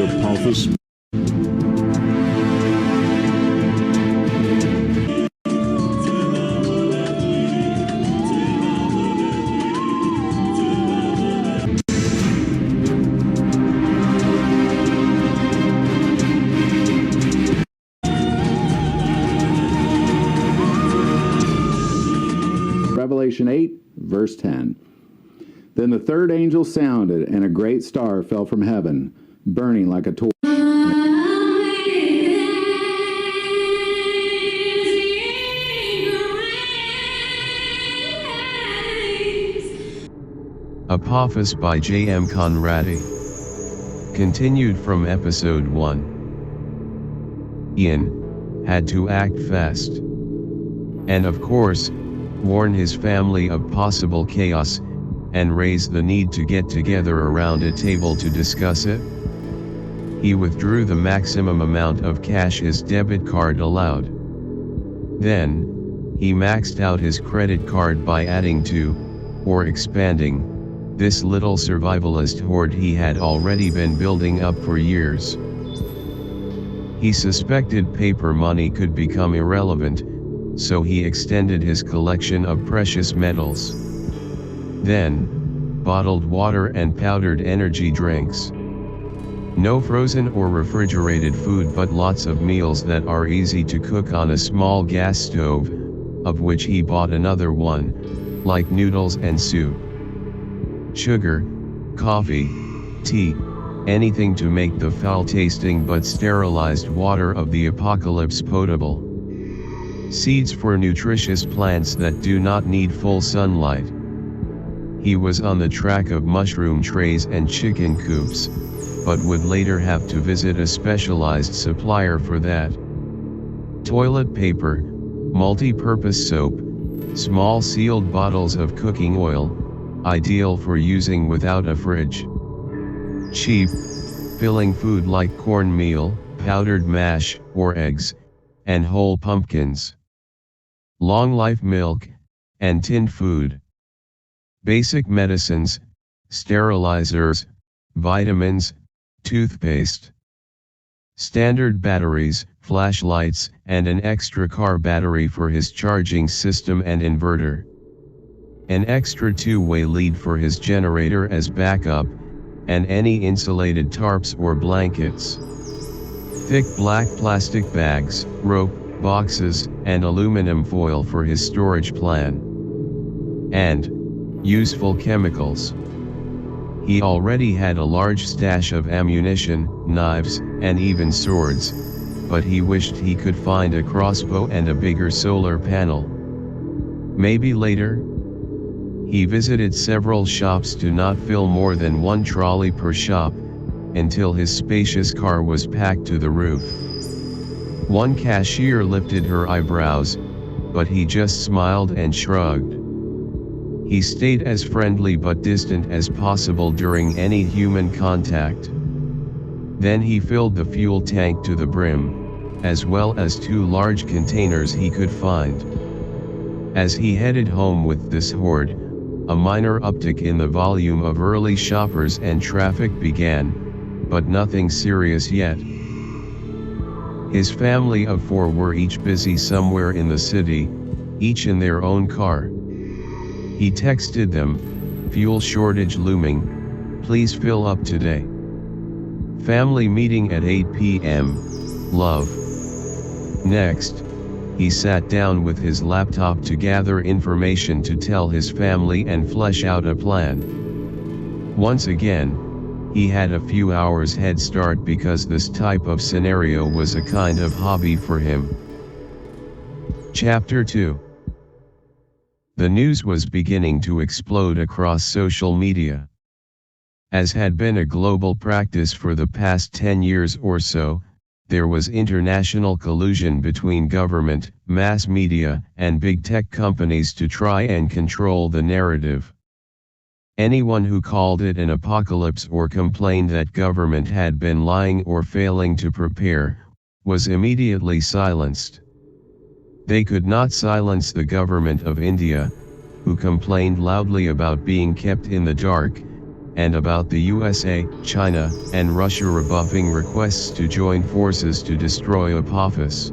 Apophis. Revelation 8, verse 10. Then the third angel sounded, and a great star fell from heaven, burning like a torch. Apophis by J. M. Conradi. Continued from episode 1. Ian had to act fast. And of course, warn his family of possible chaos, and raise the need to get together around a table to discuss it. He withdrew the maximum amount of cash his debit card allowed. Then, he maxed out his credit card by adding to, or expanding, this little survivalist hoard he had already been building up for years. He suspected paper money could become irrelevant, so he extended his collection of precious metals. Then, bottled water and powdered energy drinks. No frozen or refrigerated food, but lots of meals that are easy to cook on a small gas stove, of which he bought another one, like noodles and soup. Sugar, coffee, tea, anything to make the foul-tasting but sterilized water of the apocalypse potable. Seeds for nutritious plants that do not need full sunlight. He was on the track of mushroom trays and chicken coops, but would later have to visit a specialized supplier for that. Toilet paper, multi-purpose soap, small sealed bottles of cooking oil, ideal for using without a fridge. Cheap, filling food like cornmeal, powdered mash, or eggs, and whole pumpkins. Long-life milk, and tinned food. Basic medicines, sterilizers, vitamins, toothpaste. Standard batteries, flashlights, and an extra car battery for his charging system and inverter. An extra two-way lead for his generator as backup, and any insulated tarps or blankets. Thick black plastic bags, rope, boxes, and aluminum foil for his storage plan. And useful chemicals. He already had a large stash of ammunition, knives, and even swords, but he wished he could find a crossbow and a bigger solar panel. Maybe later? He visited several shops to not fill more than one trolley per shop, until his spacious car was packed to the roof. One cashier lifted her eyebrows, but he just smiled and shrugged. He stayed as friendly but distant as possible during any human contact. Then he filled the fuel tank to the brim, as well as 2 large containers he could find. As he headed home with this hoard, a minor uptick in the volume of early shoppers and traffic began, but nothing serious yet. His family of 4 were each busy somewhere in the city, each in their own car. He texted them, "Fuel shortage looming, please fill up today. Family meeting at 8 p.m, love." Next, he sat down with his laptop to gather information to tell his family and flesh out a plan. Once again, he had a few hours head start because this type of scenario was a kind of hobby for him. Chapter 2. The news was beginning to explode across social media. As had been a global practice for the past 10 years or so, there was international collusion between government, mass media, and big tech companies to try and control the narrative. Anyone who called it an apocalypse or complained that government had been lying or failing to prepare, was immediately silenced. They could not silence the government of India, who complained loudly about being kept in the dark, and about the USA, China, and Russia rebuffing requests to join forces to destroy Apophis.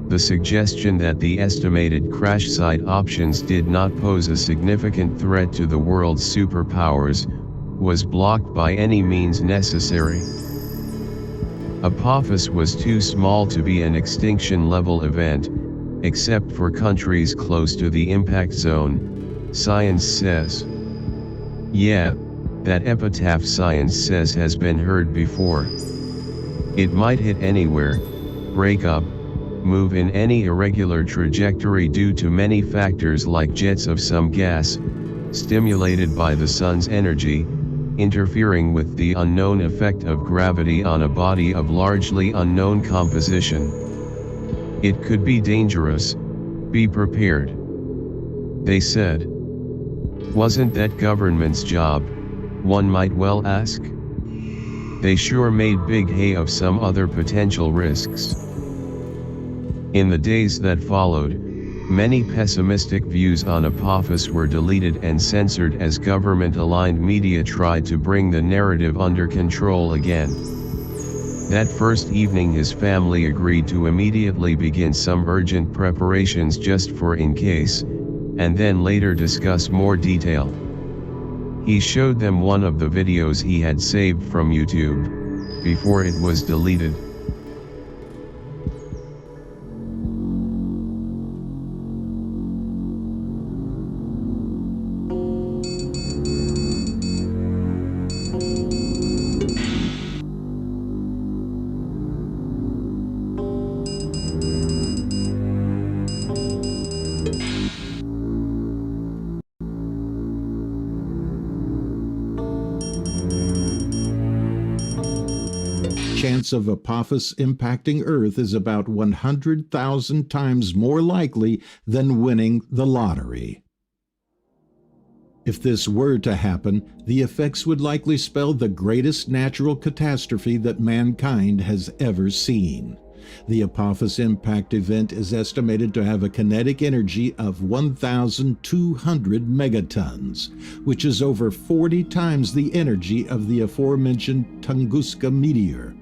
The suggestion that the estimated crash site options did not pose a significant threat to the world's superpowers was blocked by any means necessary. Apophis was too small to be an extinction-level event, except for countries close to the impact zone, science says. Yeah, that epitaph science says has been heard before. It might hit anywhere, break up, move in any irregular trajectory due to many factors like jets of some gas, stimulated by the sun's energy, interfering with the unknown effect of gravity on a body of largely unknown composition. It could be dangerous, be prepared. They said. Wasn't that government's job, one might well ask? They sure made big hay of some other potential risks. In the days that followed, many pessimistic views on Apophis were deleted and censored as government-aligned media tried to bring the narrative under control again. That first evening his family agreed to immediately begin some urgent preparations just for in case, and then later discuss more detail. He showed them one of the videos he had saved from YouTube, before it was deleted. Chance of Apophis impacting Earth is about 100,000 times more likely than winning the lottery. If this were to happen, the effects would likely spell the greatest natural catastrophe that mankind has ever seen. The Apophis impact event is estimated to have a kinetic energy of 1,200 megatons, which is over 40 times the energy of the aforementioned Tunguska meteor.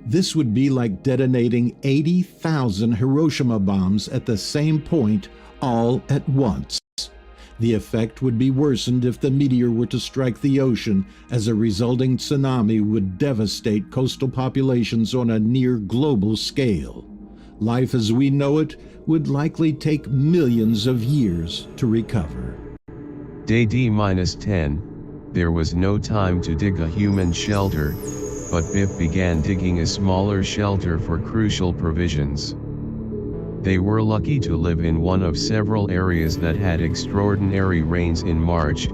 This would be like detonating 80,000 Hiroshima bombs at the same point, all at once. The effect would be worsened if the meteor were to strike the ocean, as a resulting tsunami would devastate coastal populations on a near global scale. Life as we know it would likely take millions of years to recover. Day D-10, there was no time to dig a human shelter, but Biff began digging a smaller shelter for crucial provisions. They were lucky to live in one of several areas that had extraordinary rains in March,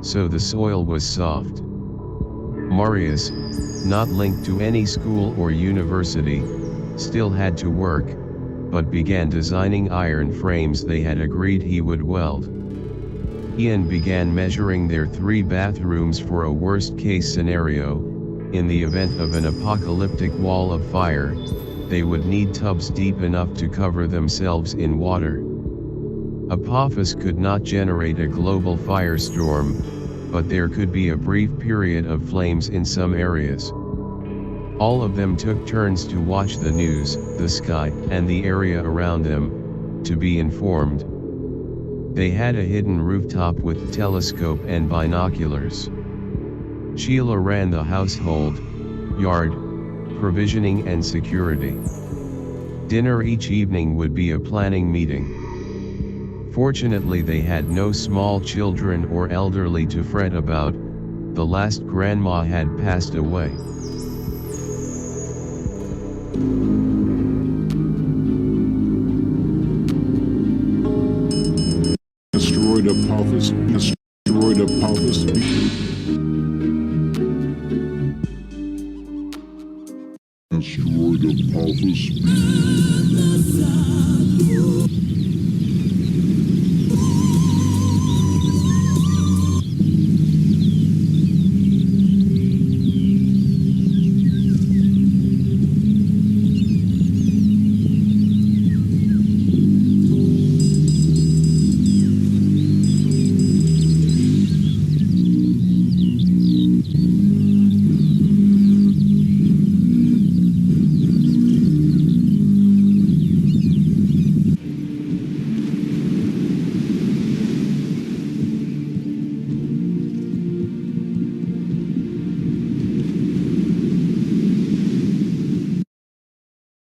so the soil was soft. Marius, not linked to any school or university, still had to work, but began designing iron frames they had agreed he would weld. Ian began measuring their 3 bathrooms for a worst-case scenario. In the event of an apocalyptic wall of fire, they would need tubs deep enough to cover themselves in water. Apophis could not generate a global firestorm, but there could be a brief period of flames in some areas. All of them took turns to watch the news, the sky, and the area around them, to be informed. They had a hidden rooftop with telescope and binoculars. Sheila ran the household, yard, provisioning and security. Dinner each evening would be a planning meeting. Fortunately they had no small children or elderly to fret about, the last grandma had passed away. Asteroid Apophis, asteroid Apophis. Asteroid Apophis.